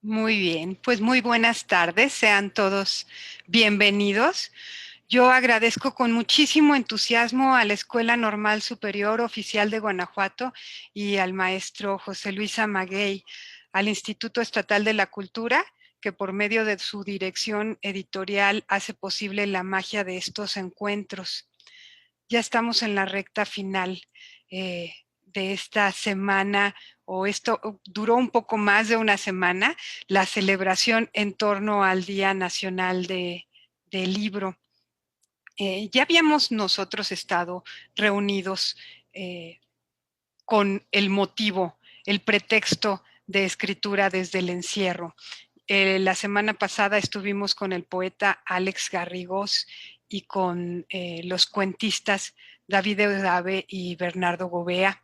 Muy bien, pues muy buenas tardes, sean todos bienvenidos. Yo agradezco con muchísimo entusiasmo a la Escuela Normal Superior Oficial de Guanajuato y al maestro José Luis Amaguey, al Instituto Estatal de la Cultura, que por medio de su dirección editorial hace posible la magia de estos encuentros. Ya estamos en la recta final de esta semana, o esto duró un poco más de una semana, la celebración en torno al Día Nacional del Libro. Ya habíamos nosotros estado reunidos eh, con el motivo, el pretexto de escritura desde el encierro. La semana pasada estuvimos con el poeta Alex Garrigós y con los cuentistas David Eudave y Bernardo Gobea.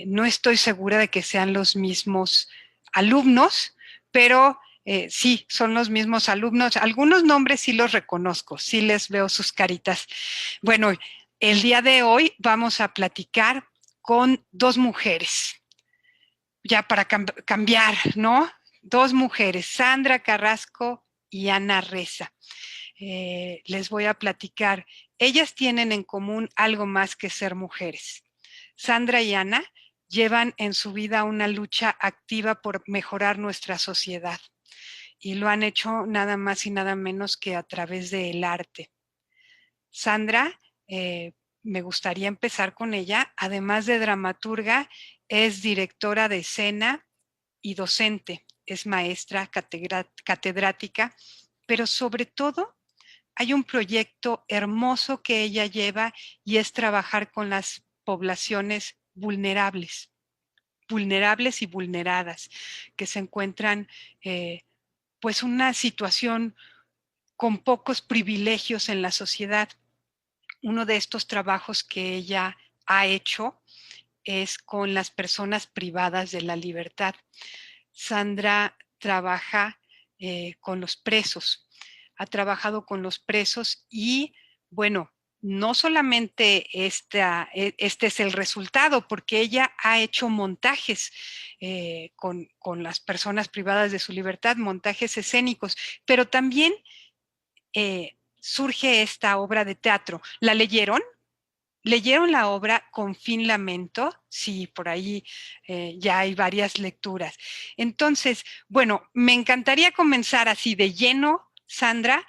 No estoy segura de que sean los mismos alumnos, pero sí, son los mismos alumnos. Algunos nombres sí los reconozco, sí les veo sus caritas. Bueno, el día de hoy vamos a platicar con dos mujeres, ya para cambiar, ¿no? Dos mujeres, Sandra Carrasco y Ana Reza. Les voy a platicar. Ellas tienen en común algo más que ser mujeres. Sandra y Ana llevan en su vida una lucha activa por mejorar nuestra sociedad y lo han hecho nada más y nada menos que a través del arte. Sandra, me gustaría empezar con ella, además de dramaturga, es directora de escena y docente, es maestra, catedrática, pero sobre todo hay un proyecto hermoso que ella lleva y es trabajar con las poblaciones vulnerables y vulneradas, que se encuentran pues una situación con pocos privilegios en la sociedad. Uno de estos trabajos que ella ha hecho es con las personas privadas de la libertad. Sandra trabaja con los presos, ha trabajado con los presos y, bueno, no solamente este es el resultado, porque ella ha hecho montajes con las personas privadas de su libertad, montajes escénicos, pero también surge esta obra de teatro. ¿La leyeron? ¿Leyeron la obra Con fin lamento? Sí, por ahí ya hay varias lecturas. Entonces, bueno, me encantaría comenzar así de lleno, Sandra,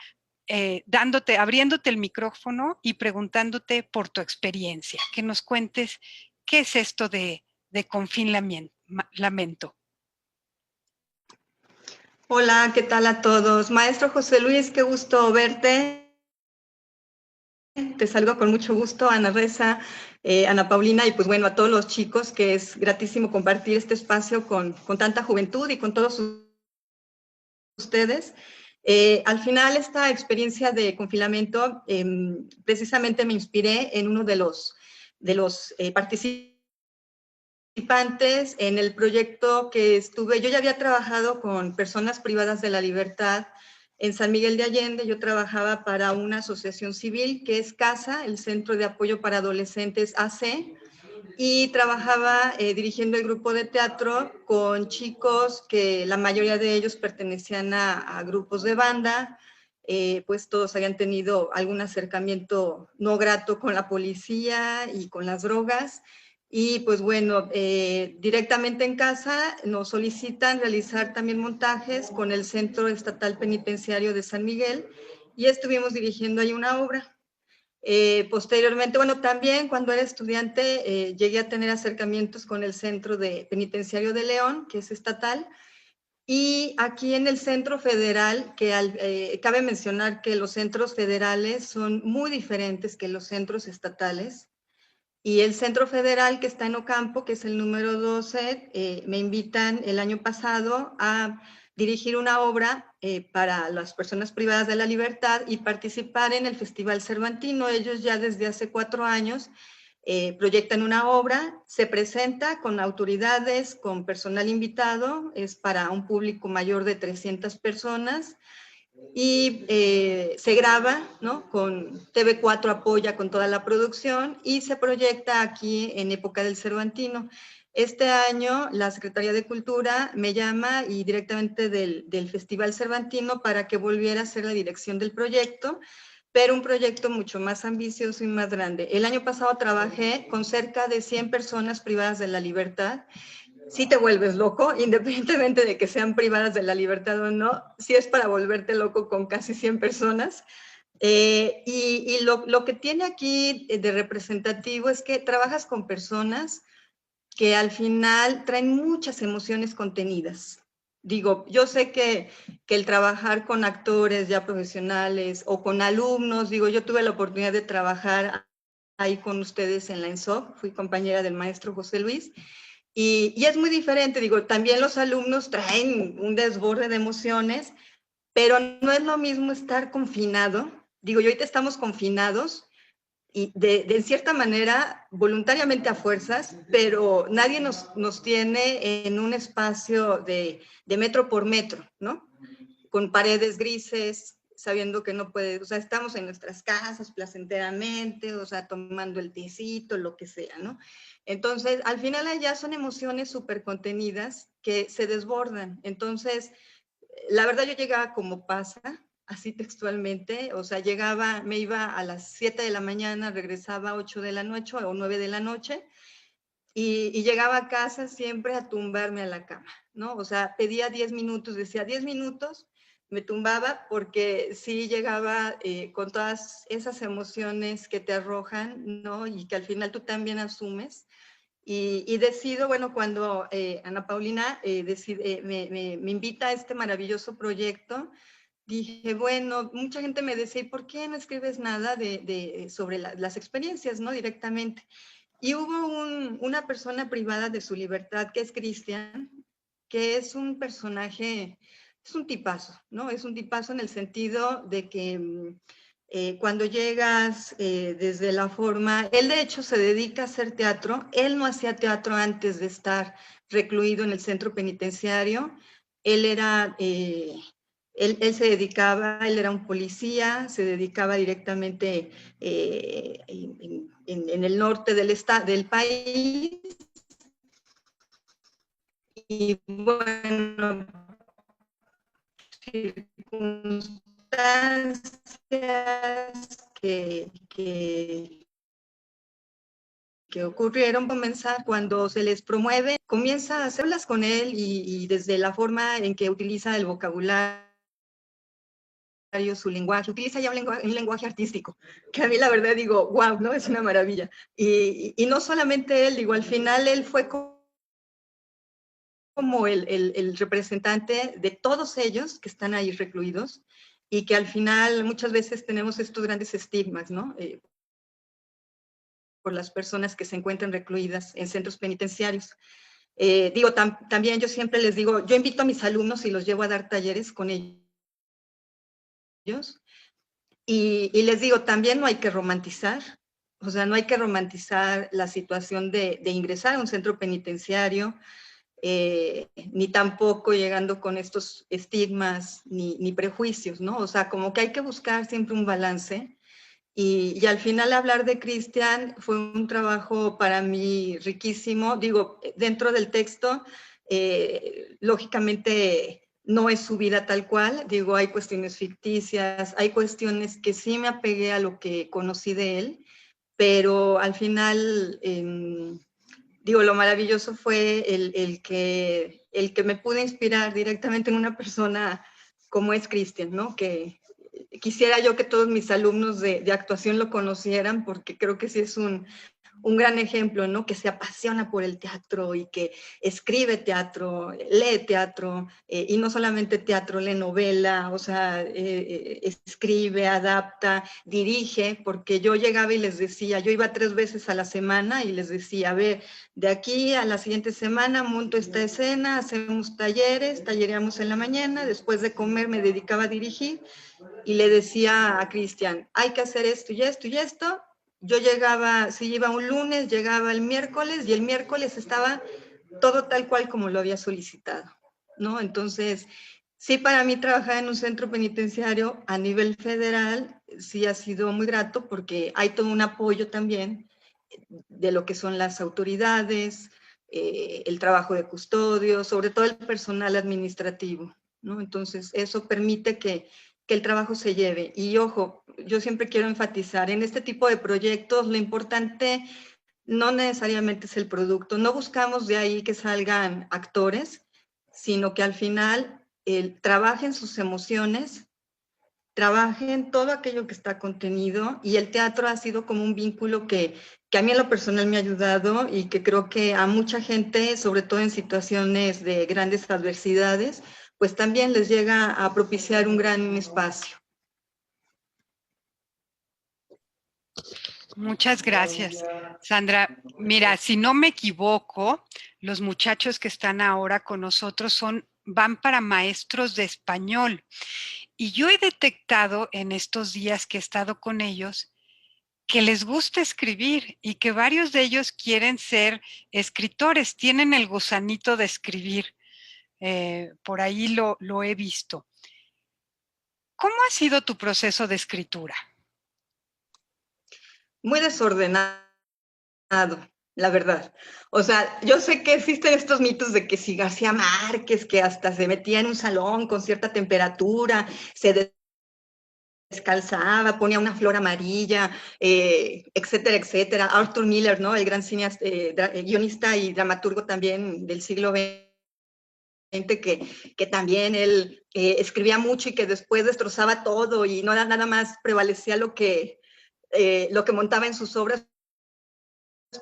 abriéndote el micrófono y preguntándote por tu experiencia, que nos cuentes qué es esto de Con fin lamento. Hola, ¿qué tal a todos? Maestro José Luis, qué gusto verte. Te saludo con mucho gusto, Ana Reza, Ana Paulina, y pues bueno, a todos los chicos, que es gratísimo compartir este espacio con tanta juventud y con todos ustedes. Al final, esta experiencia de confinamiento, precisamente me inspiré en uno de los participantes en el proyecto que estuve. Yo ya había trabajado con personas privadas de la libertad en San Miguel de Allende. Yo trabajaba para una asociación civil que es CASA, el Centro de Apoyo para Adolescentes AC, y trabajaba dirigiendo el grupo de teatro con chicos que la mayoría de ellos pertenecían a grupos de banda. Pues todos habían tenido algún acercamiento no grato con la policía y con las drogas. Y pues bueno, directamente en casa nos solicitan realizar también montajes con el Centro Estatal Penitenciario de San Miguel, y estuvimos dirigiendo ahí una obra. Posteriormente, bueno, también cuando era estudiante llegué a tener acercamientos con el Centro Penitenciario de León, que es estatal, y aquí en el Centro Federal, que cabe mencionar que los centros federales son muy diferentes que los centros estatales. Y el Centro Federal, que está en Ocampo, que es el número 12, me invitan el año pasado a dirigir una obra para las personas privadas de la libertad y participar en el Festival Cervantino. Ellos ya desde hace 4 años proyectan una obra, se presenta con autoridades, con personal invitado, es para un público mayor de 300 personas, y se graba, ¿no? Con TV4 apoya con toda la producción y se proyecta aquí en época del Cervantino. Este año la Secretaría de Cultura me llama y directamente del Festival Cervantino para que volviera a ser la dirección del proyecto, pero un proyecto mucho más ambicioso y más grande. El año pasado trabajé con cerca de 100 personas privadas de la libertad. Sí te vuelves loco, independientemente de que sean privadas de la libertad o no, sí es para volverte loco con casi 100 personas. Y lo que tiene aquí de representativo es que trabajas con personas que al final traen muchas emociones contenidas. Digo, yo sé que el trabajar con actores ya profesionales o con alumnos, digo, yo tuve la oportunidad de trabajar ahí con ustedes en la ENSOC, fui compañera del maestro José Luis, y es muy diferente, digo, también los alumnos traen un desborde de emociones, pero no es lo mismo estar confinado. Digo, yo ahorita estamos confinados, y de cierta manera, voluntariamente a fuerzas, pero nadie nos tiene en un espacio de metro por metro, ¿no? Con paredes grises, sabiendo que no puede, o sea, estamos en nuestras casas placenteramente, o sea, tomando el tecito, lo que sea, ¿no? Entonces, al final allá son emociones súper contenidas que se desbordan. Entonces, la verdad yo llegaba como pasa, así textualmente, o sea, llegaba, me iba a las 7 de la mañana, regresaba a 8 de la noche o 9 de la noche, y llegaba a casa siempre a tumbarme a la cama, ¿no? O sea, pedía 10 minutos, decía 10 minutos, me tumbaba porque sí llegaba con todas esas emociones que te arrojan, ¿no? Y que al final tú también asumes. Y decido, bueno, cuando Ana Paulina me invita a este maravilloso proyecto, dije, bueno, mucha gente me decía, ¿y por qué no escribes nada sobre las experiencias, no? Directamente. Y hubo una persona privada de su libertad, que es Cristian, que es un personaje, es un tipazo, ¿no? Es un tipazo en el sentido de que cuando llegas desde la forma, él de hecho se dedica a hacer teatro, él no hacía teatro antes de estar recluido en el centro penitenciario, él era, él se dedicaba, él era un policía, se dedicaba directamente en el norte del país, y bueno, circunstancias que ocurrieron comenzar cuando se les promueve, comienza a hacerlas con él y desde la forma en que utiliza el vocabulario, su lenguaje, utiliza ya un lenguaje artístico, que a mí la verdad digo, wow, ¿no? Es una maravilla. Y no solamente él, digo, al final él fue como el representante de todos ellos que están ahí recluidos y que al final muchas veces tenemos estos grandes estigmas, ¿no? Por las personas que se encuentran recluidas en centros penitenciarios. Digo, también yo siempre les digo, yo invito a mis alumnos y los llevo a dar talleres con ellos. Y les digo, también no hay que romantizar, o sea, no hay que romantizar la situación de ingresar a un centro penitenciario, ni tampoco llegando con estos estigmas ni prejuicios, ¿no? O sea, como que hay que buscar siempre un balance. Y al final hablar de Cristian fue un trabajo para mí riquísimo. Digo, dentro del texto, lógicamente no es su vida tal cual. Digo, hay cuestiones ficticias, hay cuestiones que sí me apegué a lo que conocí de él, pero al final, digo, lo maravilloso fue el que me pude inspirar directamente en una persona como es Cristian, ¿no? Que quisiera yo que todos mis alumnos de actuación lo conocieran, porque creo que sí es un gran ejemplo, ¿no? Que se apasiona por el teatro y que escribe teatro, lee teatro, y no solamente teatro, lee novela, o sea, escribe, adapta, dirige, porque yo llegaba y les decía, yo iba 3 veces a la semana y les decía, a ver, de aquí a la siguiente semana monto esta escena, hacemos talleres, tallereamos en la mañana, después de comer me dedicaba a dirigir y le decía a Cristian, hay que hacer esto y esto y esto. Yo llegaba, si iba un lunes, llegaba el miércoles y el miércoles estaba todo tal cual como lo había solicitado, ¿no? Entonces, sí, para mí trabajar en un centro penitenciario a nivel federal sí ha sido muy grato porque hay todo un apoyo también de lo que son las autoridades, el trabajo de custodio, sobre todo el personal administrativo, ¿no? Entonces, eso permite que el trabajo se lleve. Y ojo, yo siempre quiero enfatizar, en este tipo de proyectos lo importante no necesariamente es el producto, no buscamos de ahí que salgan actores, sino que al final trabajen sus emociones, trabajen todo aquello que está contenido, y el teatro ha sido como un vínculo que a mí en lo personal me ha ayudado y que creo que a mucha gente, sobre todo en situaciones de grandes adversidades, pues también les llega a propiciar un gran espacio. Muchas gracias, Sandra. Mira, si no me equivoco, los muchachos que están ahora con nosotros van para maestros de español. Y yo he detectado en estos días que he estado con ellos que les gusta escribir y que varios de ellos quieren ser escritores, tienen el gusanito de escribir. Por ahí lo he visto. ¿Cómo ha sido tu proceso de escritura? Muy desordenado, la verdad. O sea, yo sé que existen estos mitos de que si García Márquez, que hasta se metía en un salón con cierta temperatura, se descalzaba, ponía una flor amarilla, etcétera, etcétera. Arthur Miller, ¿no? El gran cineasta, guionista y dramaturgo también del siglo XX, que también él escribía mucho y que después destrozaba todo y no era nada más prevalecía lo que montaba en sus obras,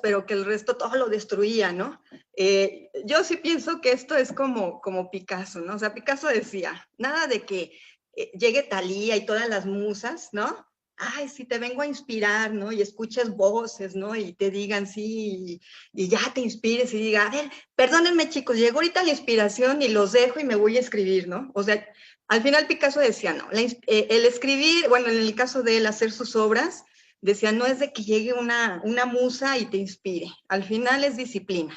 pero que el resto todo lo destruía, ¿no? Yo sí pienso que esto es como Picasso, ¿no? O sea, Picasso decía, nada de que llegue Thalía y todas las musas, ¿no? Ay, sí, te vengo a inspirar, ¿no? Y escuches voces, ¿no? Y te digan sí, y ya te inspires y diga, a ver, perdónenme chicos, llegó ahorita la inspiración y los dejo y me voy a escribir, ¿no? O sea, al final Picasso decía, no, el escribir, bueno, en el caso de él hacer sus obras, decía, no es de que llegue una musa y te inspire, al final es disciplina.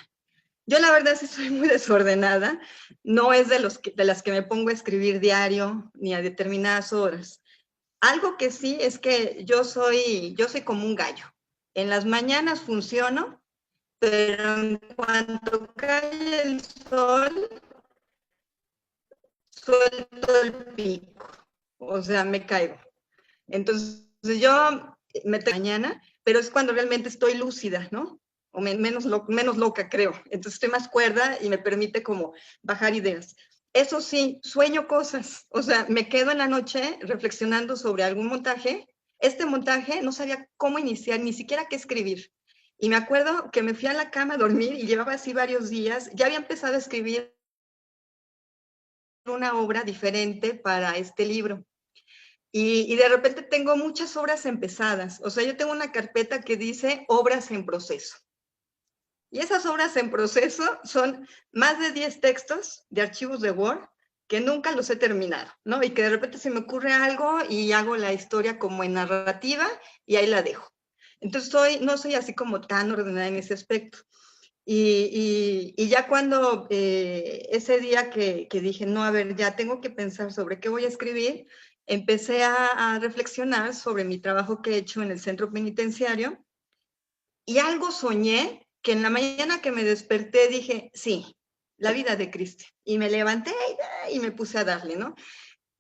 Yo la verdad sí soy muy desordenada, no es de las que me pongo a escribir diario ni a determinadas horas. Algo que sí es que yo soy como un gallo. En las mañanas funciono, pero en cuanto cae el sol, suelto el pico, o sea, me caigo. Entonces yo me tengo mañana, pero es cuando realmente estoy lúcida, ¿no? O menos loca, creo. Entonces estoy más cuerda y me permite como bajar ideas. Eso sí, sueño cosas. O sea, me quedo en la noche reflexionando sobre algún montaje. Este montaje no sabía cómo iniciar, ni siquiera qué escribir. Y me acuerdo que me fui a la cama a dormir y llevaba así varios días. Ya había empezado a escribir una obra diferente para este libro. Y de repente tengo muchas obras empezadas. O sea, yo tengo una carpeta que dice obras en proceso. Y esas obras en proceso son más de 10 textos de archivos de Word que nunca los he terminado, ¿no? Y que de repente se me ocurre algo y hago la historia como en narrativa y ahí la dejo. Entonces no soy así como tan ordenada en ese aspecto. Y ya cuando ese día que dije, no, a ver, ya tengo que pensar sobre qué voy a escribir, empecé a reflexionar sobre mi trabajo que he hecho en el centro penitenciario y algo soñé que en la mañana que me desperté dije, sí, la vida de Cristi. Y me levanté y me puse a darle, ¿no?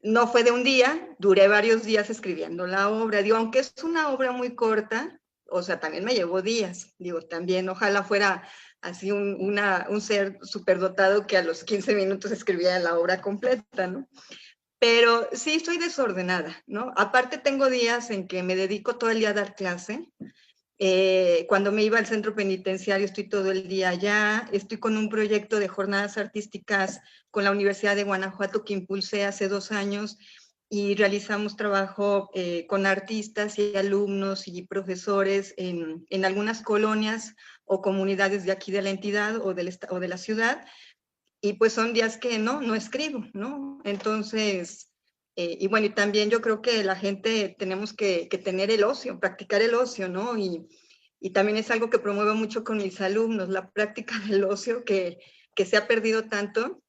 No fue de un día, duré varios días escribiendo la obra. Digo, aunque es una obra muy corta, o sea, también me llevó días. Digo, también ojalá fuera así un ser superdotado que a los 15 minutos escribía la obra completa, ¿no? Pero sí estoy desordenada, ¿no? Aparte tengo días en que me dedico todo el día a dar clase. Cuando me iba al centro penitenciario estoy todo el día allá, estoy con un proyecto de jornadas artísticas con la Universidad de Guanajuato que impulsé hace 2 años y realizamos trabajo con artistas y alumnos y profesores en algunas colonias o comunidades de aquí de la entidad o de la ciudad, y pues son días que no escribo, ¿no? Entonces, y bueno, y también yo creo que la gente tenemos que tener el ocio, practicar el ocio, ¿no? Y también es algo que promuevo mucho con mis alumnos, la práctica del ocio que se ha perdido tanto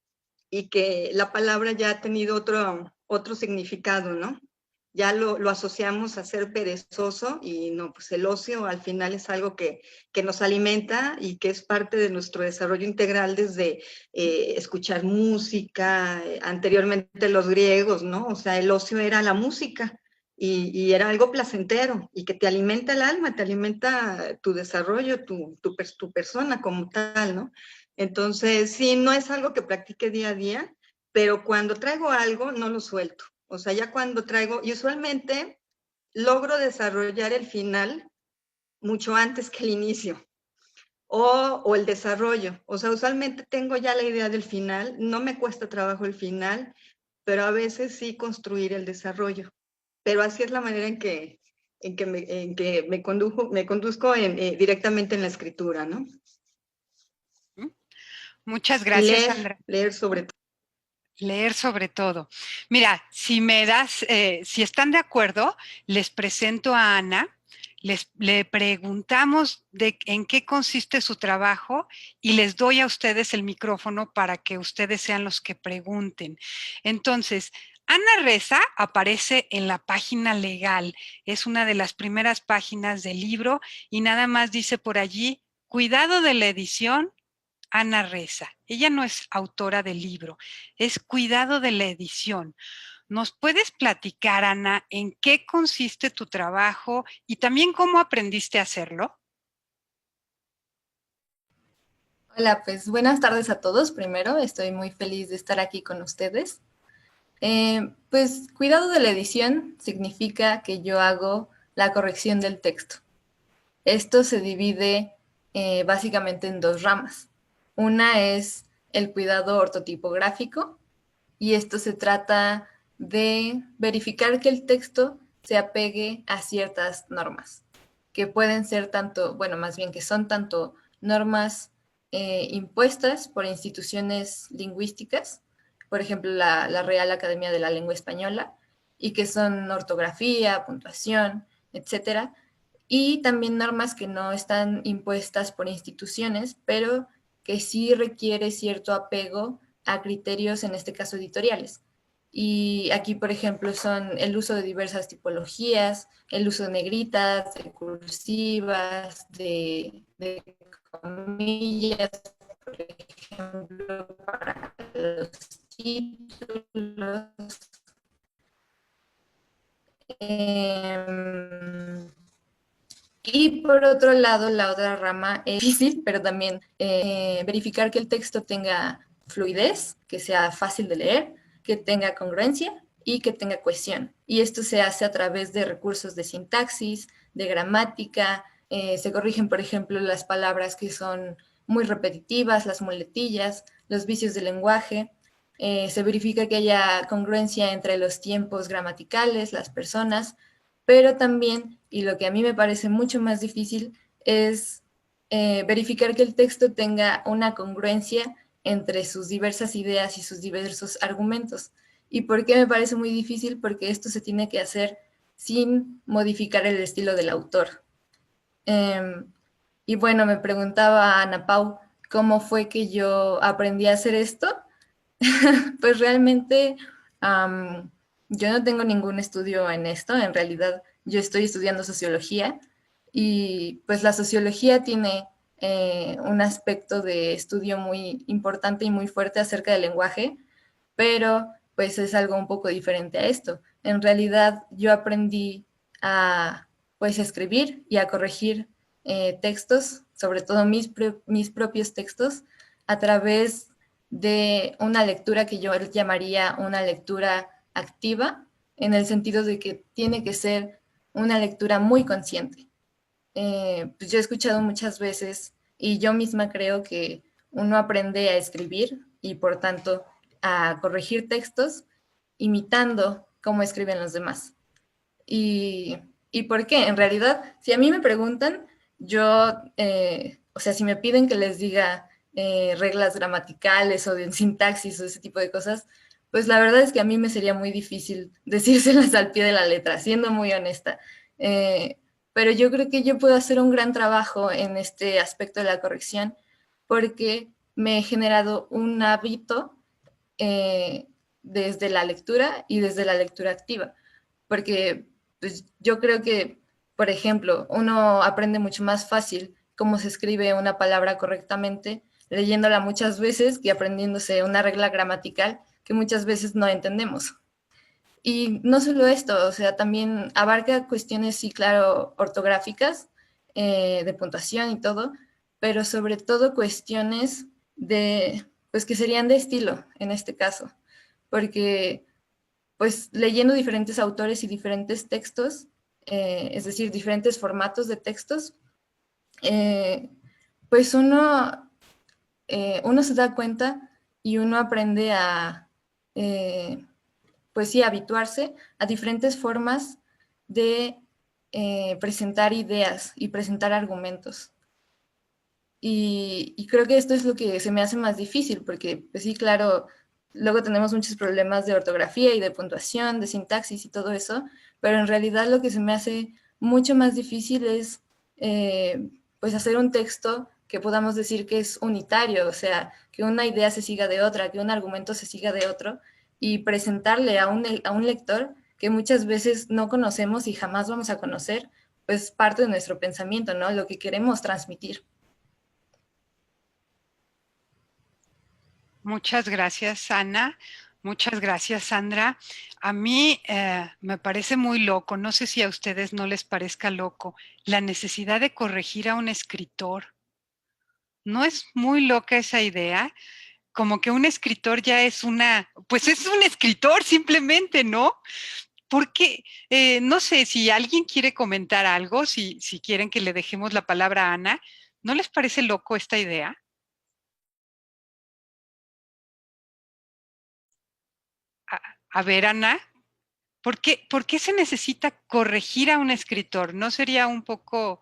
y que la palabra ya ha tenido otro significado, ¿no? ya lo asociamos a ser perezoso y no, pues el ocio al final es algo que nos alimenta y que es parte de nuestro desarrollo integral desde escuchar música, anteriormente los griegos, ¿no? O sea, el ocio era la música y era algo placentero y que te alimenta el alma, te alimenta tu desarrollo, tu persona como tal, ¿no? Entonces, sí, no es algo que practique día a día, pero cuando traigo algo, no lo suelto. O sea, ya cuando traigo, y usualmente logro desarrollar el final mucho antes que el inicio o el desarrollo. O sea, usualmente tengo ya la idea del final, no me cuesta trabajo el final, pero a veces sí construir el desarrollo. Pero así es la manera me conduzco directamente en la escritura, ¿no? Muchas Y gracias, Sandra. leer sobre todo. Leer sobre todo. Mira, si están de acuerdo, les presento a Ana, le preguntamos en qué consiste su trabajo y les doy a ustedes el micrófono para que ustedes sean los que pregunten. Entonces, Ana Reza aparece en la página legal, es una de las primeras páginas del libro y nada más dice por allí, cuidado de la edición, Ana Reza. Ella no es autora del libro, es cuidado de la edición. ¿Nos puedes platicar, Ana, en qué consiste tu trabajo y también cómo aprendiste a hacerlo? Hola, pues buenas tardes a todos. Primero, estoy muy feliz de estar aquí con ustedes. Pues cuidado de la edición significa que yo hago la corrección del texto. Esto se divide básicamente en dos ramas. Una es el cuidado ortotipográfico y esto se trata de verificar que el texto se apegue a ciertas normas, que pueden ser tanto, bueno, más bien que son tanto normas impuestas por instituciones lingüísticas, por ejemplo, la Real Academia de la Lengua Española, y que son ortografía, puntuación, etcétera, y también normas que no están impuestas por instituciones, pero que sí requiere cierto apego a criterios, en este caso editoriales. Y aquí, por ejemplo, son el uso de diversas tipologías, el uso de negritas, de cursivas, de comillas, por ejemplo, para los títulos. Y por otro lado, la otra rama es difícil, pero también verificar que el texto tenga fluidez, que sea fácil de leer, que tenga congruencia y que tenga cohesión. Y esto se hace a través de recursos de sintaxis, de gramática, se corrigen, por ejemplo, las palabras que son muy repetitivas, las muletillas, los vicios del lenguaje. Se verifica que haya congruencia entre los tiempos gramaticales, las personas, pero también, y lo que a mí me parece mucho más difícil, es verificar que el texto tenga una congruencia entre sus diversas ideas y sus diversos argumentos. ¿Y por qué me parece muy difícil? Porque esto se tiene que hacer sin modificar el estilo del autor. Y bueno, me preguntaba Ana Pau cómo fue que yo aprendí a hacer esto. Pues realmente yo no tengo ningún estudio en esto, en realidad yo estoy estudiando sociología y pues la sociología tiene un aspecto de estudio muy importante y muy fuerte acerca del lenguaje, pero pues es algo un poco diferente a esto. En realidad yo aprendí a pues escribir y a corregir textos, sobre todo mis propios textos, a través de una lectura que yo llamaría una lectura activa, en el sentido de que tiene que ser una lectura muy consciente. Pues yo he escuchado muchas veces y yo misma creo que uno aprende a escribir y por tanto a corregir textos imitando cómo escriben los demás. ¿Y por qué? En realidad, si a mí me preguntan, yo, o sea, si me piden que les diga reglas gramaticales o de sintaxis o ese tipo de cosas, pues la verdad es que a mí me sería muy difícil decírselas al pie de la letra, siendo muy honesta. Pero yo creo que yo puedo hacer un gran trabajo en este aspecto de la corrección porque me he generado un hábito desde la lectura y desde la lectura activa. porque pues, yo creo que, por ejemplo, uno aprende mucho más fácil cómo se escribe una palabra correctamente leyéndola muchas veces que aprendiéndose una regla gramatical que muchas veces no entendemos. Y no solo esto, o sea, también abarca cuestiones, sí, claro, ortográficas, de puntuación y todo, pero sobre todo cuestiones de, pues que serían de estilo en este caso, porque pues leyendo diferentes autores y diferentes textos, es decir, diferentes formatos de textos, eh, pues uno se da cuenta y uno aprende a, pues sí, habituarse a diferentes formas de presentar ideas y presentar argumentos. Y creo que esto es lo que se me hace más difícil, porque pues sí, claro, luego tenemos muchos problemas de ortografía y de puntuación, de sintaxis y todo eso, pero en realidad lo que se me hace mucho más difícil es pues hacer un texto que podamos decir que es unitario, o sea, que una idea se siga de otra, que un argumento se siga de otro, y presentarle a un lector que muchas veces no conocemos y jamás vamos a conocer, pues parte de nuestro pensamiento, ¿no? Lo que queremos transmitir. Muchas gracias, Ana. Muchas gracias, Sandra. A mí me parece muy loco, no sé si a ustedes no les parezca loco, la necesidad de corregir a un escritor. ¿No es muy loca esa idea? Como que un escritor ya es pues es un escritor simplemente, ¿no? Porque no sé si alguien quiere comentar algo, si quieren que le dejemos la palabra a Ana, ¿no les parece loco esta idea? A, a ver, Ana, por qué se necesita corregir a un escritor? ¿No sería un poco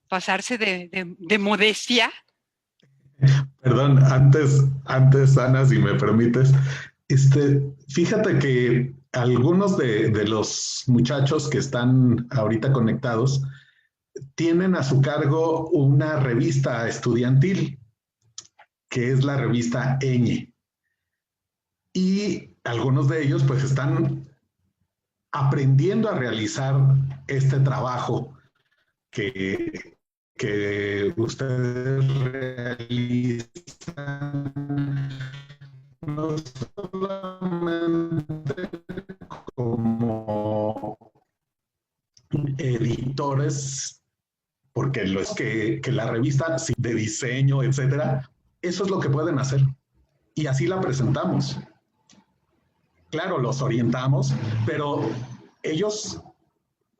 pasarse de modestia? Perdón, antes, Ana, si me permites, fíjate que algunos de los muchachos que están ahorita conectados tienen a su cargo una revista estudiantil, que es la revista Eñe. Y algunos de ellos pues están aprendiendo a realizar este trabajo que, que ustedes realizan no solamente como editores, porque lo es que la revista de diseño, etcétera, eso es lo que pueden hacer. Y así la presentamos. Claro, los orientamos, pero ellos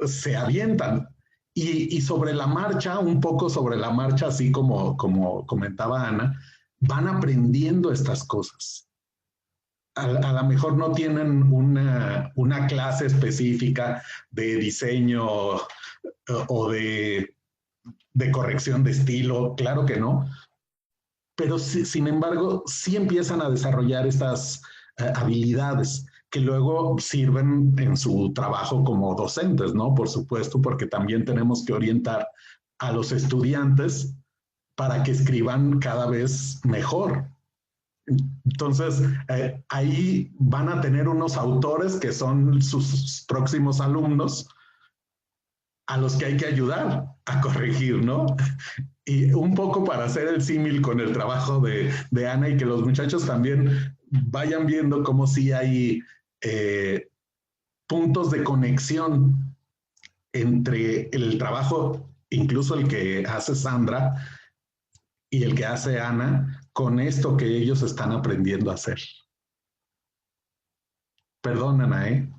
se avientan. Y sobre la marcha, un poco sobre la marcha, así como comentaba Ana, van aprendiendo estas cosas. A lo mejor no tienen una clase específica de diseño o de corrección de estilo, claro que no, pero sin embargo sí empiezan a desarrollar estas habilidades que luego sirven en su trabajo como docentes, ¿no? Por supuesto, porque también tenemos que orientar a los estudiantes para que escriban cada vez mejor. Entonces, ahí van a tener unos autores que son sus próximos alumnos a los que hay que ayudar a corregir, ¿no? Y un poco para hacer el símil con el trabajo de Ana y que los muchachos también vayan viendo cómo sí hay puntos de conexión entre el trabajo, incluso el que hace Sandra y el que hace Ana, con esto que ellos están aprendiendo a hacer. Perdón, Ana, ¿eh?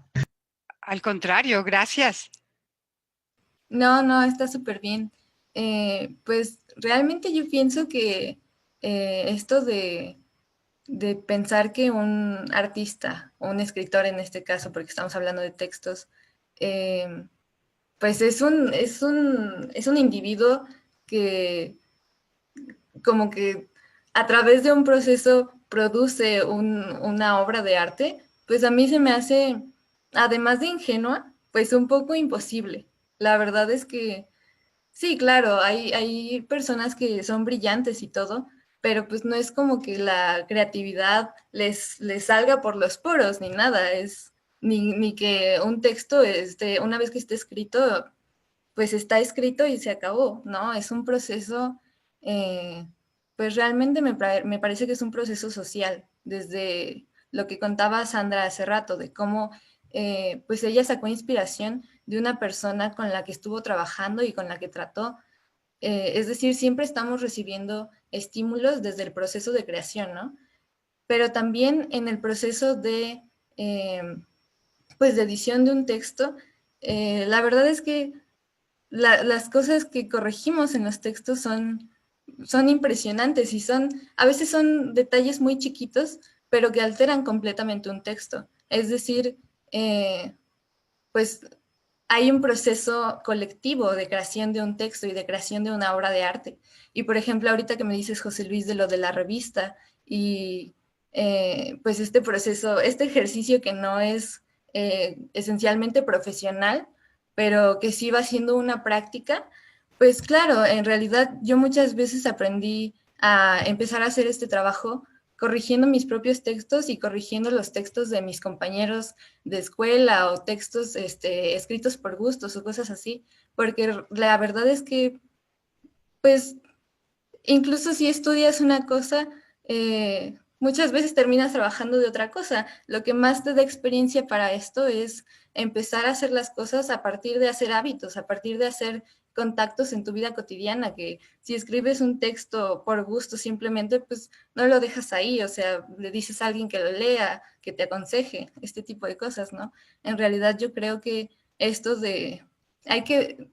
Al contrario, gracias. No, no, está súper bien. Pues realmente yo pienso que esto de pensar que un artista o un escritor en este caso, porque estamos hablando de textos, pues es un individuo que como que a través de un proceso produce una obra de arte, pues a mí se me hace, además de ingenua, pues un poco imposible. La verdad es que sí, claro, hay personas que son brillantes y todo, pero pues no es como que la creatividad les salga por los poros ni nada, ni que un texto, una vez que esté escrito, pues está escrito y se acabó, ¿no? Es un proceso, pues realmente me parece que es un proceso social, desde lo que contaba Sandra hace rato, de cómo pues ella sacó inspiración de una persona con la que estuvo trabajando y con la que trató. Es decir, siempre estamos recibiendo estímulos desde el proceso de creación, ¿no? Pero también en el proceso de, pues de edición de un texto, la verdad es que las cosas que corregimos en los textos son impresionantes y a veces son detalles muy chiquitos, pero que alteran completamente un texto. Es decir, pues hay un proceso colectivo de creación de un texto y de creación de una obra de arte. Y por ejemplo, ahorita que me dices, José Luis, de lo de la revista y pues este proceso, este ejercicio que no es esencialmente profesional, pero que sí va siendo una práctica, pues claro, en realidad yo muchas veces aprendí a empezar a hacer este trabajo corrigiendo mis propios textos y corrigiendo los textos de mis compañeros de escuela o textos escritos por gustos o cosas así, porque la verdad es que, pues, incluso si estudias una cosa, muchas veces terminas trabajando de otra cosa. Lo que más te da experiencia para esto es empezar a hacer las cosas a partir de hacer hábitos, a partir de hacer contactos en tu vida cotidiana, que si escribes un texto por gusto simplemente, pues no lo dejas ahí, o sea, le dices a alguien que lo lea, que te aconseje, este tipo de cosas, ¿no? En realidad yo creo que esto hay que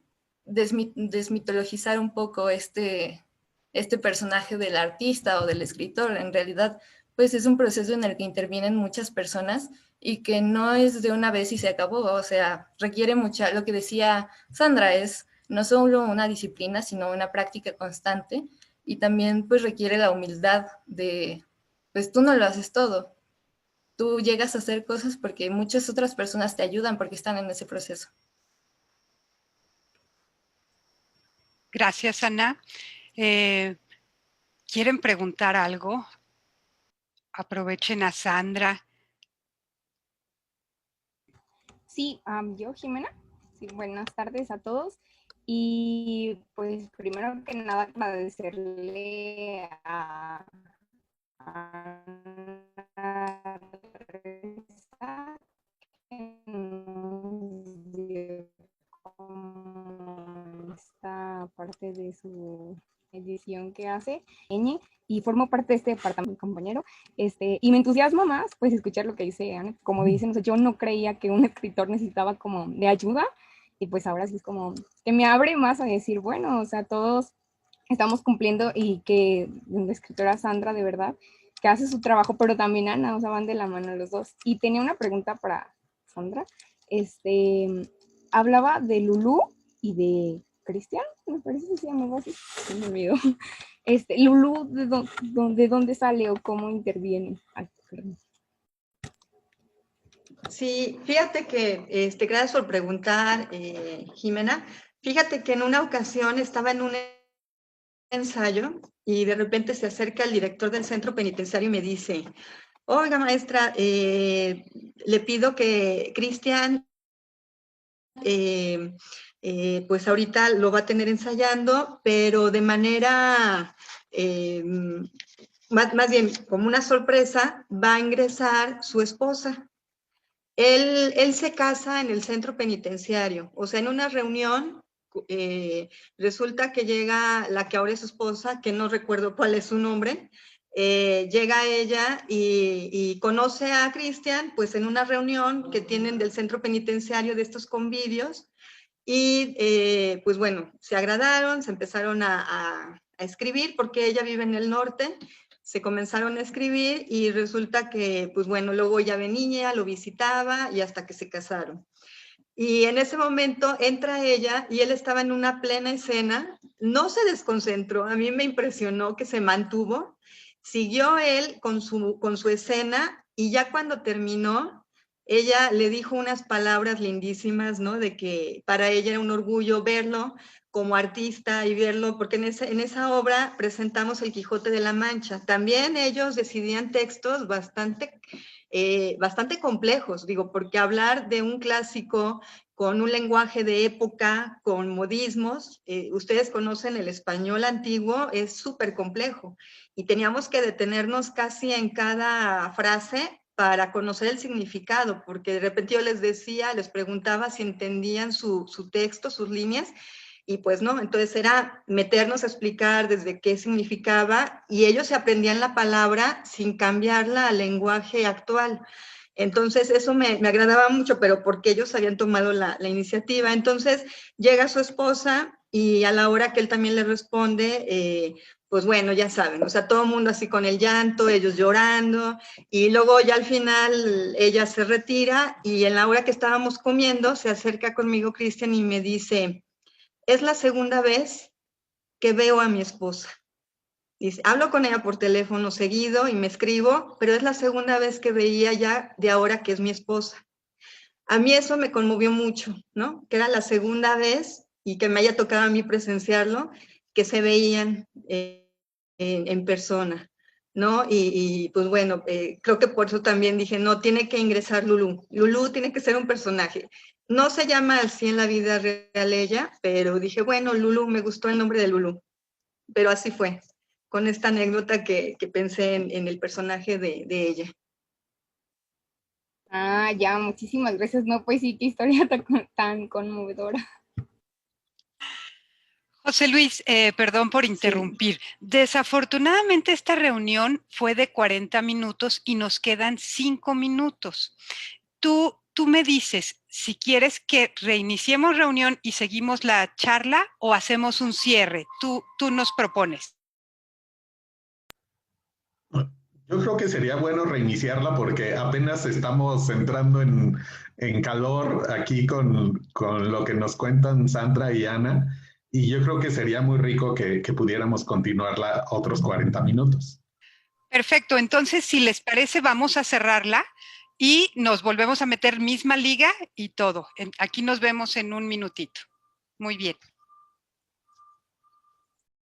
desmitologizar un poco este personaje del artista o del escritor. En realidad, pues es un proceso en el que intervienen muchas personas y que no es de una vez y se acabó, o sea, requiere mucha, lo que decía Sandra, es no solo una disciplina, sino una práctica constante y también pues requiere la humildad de, pues tú no lo haces todo, tú llegas a hacer cosas porque muchas otras personas te ayudan porque están en ese proceso. Gracias, Ana. ¿Quieren preguntar algo? Aprovechen a Sandra. Sí, yo, Jimena. Sí, buenas tardes a todos. Y pues primero que nada agradecerle a esta parte de su edición que hace y formo parte de este departamento, mi compañero, y me entusiasma más pues escuchar lo que dice Ana. Como dicen, o sea, yo no creía que un escritor necesitaba como de ayuda y pues ahora sí es como que me abre más a decir, bueno, o sea, todos estamos cumpliendo y que la escritora Sandra de verdad que hace su trabajo, pero también Ana, o sea, van de la mano los dos. Y tenía una pregunta para Sandra. Hablaba de Lulú y de Cristian, me parece que se llamaba así, se me olvidó. Lulú, ¿de dónde sale o cómo interviene? Ay, perdón. Sí, fíjate que, gracias por preguntar, Jimena. Fíjate que en una ocasión estaba en un ensayo y de repente se acerca el director del centro penitenciario y me dice, oiga maestra, le pido que Cristian, pues ahorita lo va a tener ensayando, pero de manera, más bien como una sorpresa, va a ingresar su esposa. Él se casa en el centro penitenciario, o sea, en una reunión resulta que llega la que ahora es su esposa, que no recuerdo cuál es su nombre, llega ella y conoce a Cristian, pues en una reunión que tienen del centro penitenciario de estos convivios, y pues bueno, se agradaron, se empezaron a escribir, porque ella vive en el norte, se comenzaron a escribir y resulta que, pues bueno, luego ella venía, lo visitaba y hasta que se casaron. Y en ese momento entra ella y él estaba en una plena escena, no se desconcentró, a mí me impresionó que se mantuvo, siguió él con su escena y ya cuando terminó, ella le dijo unas palabras lindísimas, ¿no? De que para ella era un orgullo verlo como artista y verlo, porque en esa obra presentamos El Quijote de la Mancha. También ellos decidían textos bastante complejos, digo, porque hablar de un clásico con un lenguaje de época, con modismos, ustedes conocen el español antiguo, es súper complejo, y teníamos que detenernos casi en cada frase para conocer el significado, porque de repente yo les decía, les preguntaba si entendían su texto, sus líneas, y pues no, entonces era meternos a explicar desde qué significaba, y ellos se aprendían la palabra sin cambiarla al lenguaje actual. Entonces eso me agradaba mucho, pero porque ellos habían tomado la iniciativa. Entonces llega su esposa y a la hora que él también le responde, pues bueno, ya saben, o sea, todo el mundo así con el llanto, ellos llorando, y luego ya al final ella se retira y en la hora que estábamos comiendo se acerca conmigo Cristian y me dice, es la segunda vez que veo a mi esposa. Dice, hablo con ella por teléfono seguido y me escribo, pero es la segunda vez que veía ya de ahora que es mi esposa. A mí eso me conmovió mucho, ¿no? Que era la segunda vez y que me haya tocado a mí presenciarlo, que se veían en persona, ¿no? Y pues bueno, creo que por eso también dije, no, tiene que ingresar Lulú. Lulú tiene que ser un personaje. No se llama así en la vida real ella, pero dije, bueno, Lulú, me gustó el nombre de Lulú. Pero así fue, con esta anécdota que pensé en el personaje de ella. Ah, ya, muchísimas gracias. No, pues sí, qué historia tan conmovedora. José Luis, perdón por interrumpir. Sí. Desafortunadamente esta reunión fue de 40 minutos y nos quedan 5 minutos. Tú me dices si quieres que reiniciemos reunión y seguimos la charla o hacemos un cierre. Tú nos propones. Yo creo que sería bueno reiniciarla porque apenas estamos entrando en calor aquí con lo que nos cuentan Sandra y Ana, y yo creo que sería muy rico que pudiéramos continuarla otros 40 minutos. Perfecto, entonces si les parece vamos a cerrarla y nos volvemos a meter misma liga y todo. Aquí nos vemos en un minutito. Muy bien.